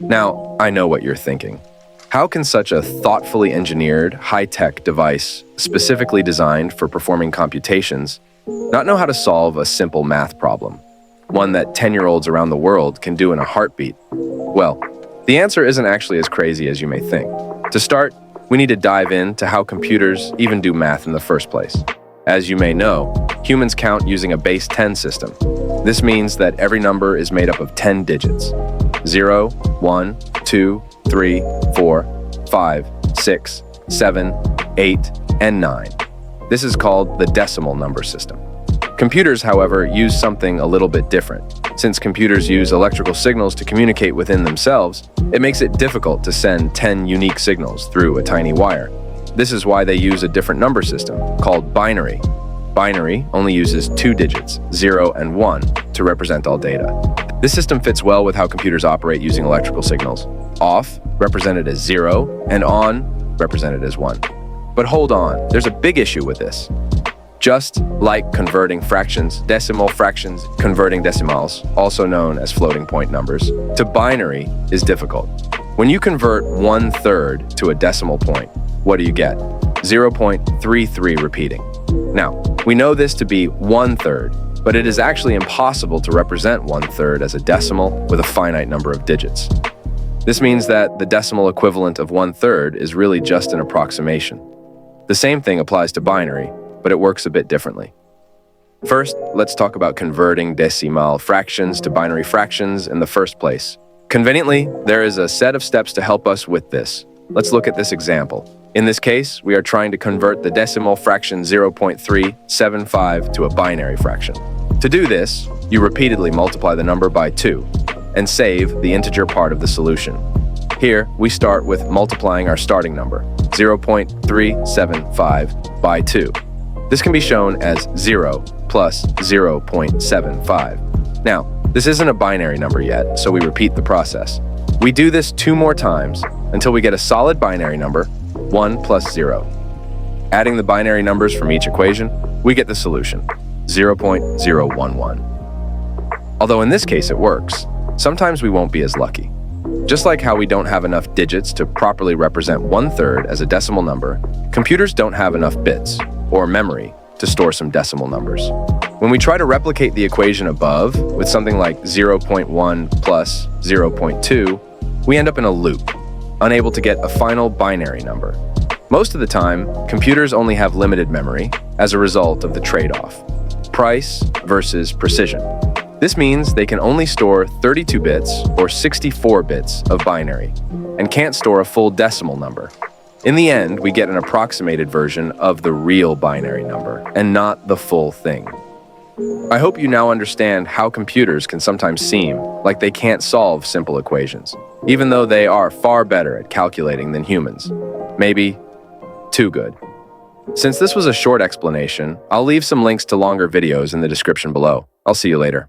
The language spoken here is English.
Now, I know what you're thinking. How can such a thoughtfully engineered, high-tech device, specifically designed for performing computations, not know how to solve a simple math problem, one that 10-year-olds around the world can do in a heartbeat? Well, the answer isn't actually as crazy as you may think. To start, we need to dive into how computers even do math in the first place. As you may know, humans count using a base 10 system. This means that every number is made up of 10 digits. 0, 1, 2, 3, 4, 5, 6, 7, 8, and 9. This is called the decimal number system. Computers, however, use something a little bit different. Since computers use electrical signals to communicate within themselves, it makes it difficult to send 10 unique signals through a tiny wire. This is why they use a different number system, called binary. Binary only uses 2 digits, 0 and 1, to represent all data. This system fits well with how computers operate using electrical signals. Off, represented as 0, and on, represented as 1. But hold on, there's a big issue with this. Just like converting fractions, decimal fractions, converting decimals, also known as floating point numbers, to binary is difficult. When you convert 1/3 to a decimal point, what do you get? 0.33 repeating. Now, we know this to be 1/3, but it is actually impossible to represent 1/3 as a decimal with a finite number of digits. This means that the decimal equivalent of 1/3 is really just an approximation. The same thing applies to binary, but it works a bit differently. First, let's talk about converting decimal fractions to binary fractions in the first place. Conveniently, there is a set of steps to help us with this. Let's look at this example. In this case, we are trying to convert the decimal fraction 0.375 to a binary fraction. To do this, you repeatedly multiply the number by 2 and save the integer part of the solution. Here, we start with multiplying our starting number, 0.375 by 2. This can be shown as 0 plus 0.75. Now, this isn't a binary number yet, so we repeat the process. We do this 2 more times until we get a solid binary number, 1 plus 0. Adding the binary numbers from each equation, we get the solution, 0.011. Although in this case it works, sometimes we won't be as lucky. Just like how we don't have enough digits to properly represent 1/3 as a decimal number, computers don't have enough bits, or memory, to store some decimal numbers. When we try to replicate the equation above with something like 0.1 plus 0.2, we end up in a loop, unable to get a final binary number. Most of the time, computers only have limited memory as a result of the trade-off: price versus precision. This means they can only store 32 bits or 64 bits of binary, and can't store a full decimal number. In the end, we get an approximated version of the real binary number, and not the full thing. I hope you now understand how computers can sometimes seem like they can't solve simple equations, even though they are far better at calculating than humans. Maybe too good. Since this was a short explanation, I'll leave some links to longer videos in the description below. I'll see you later.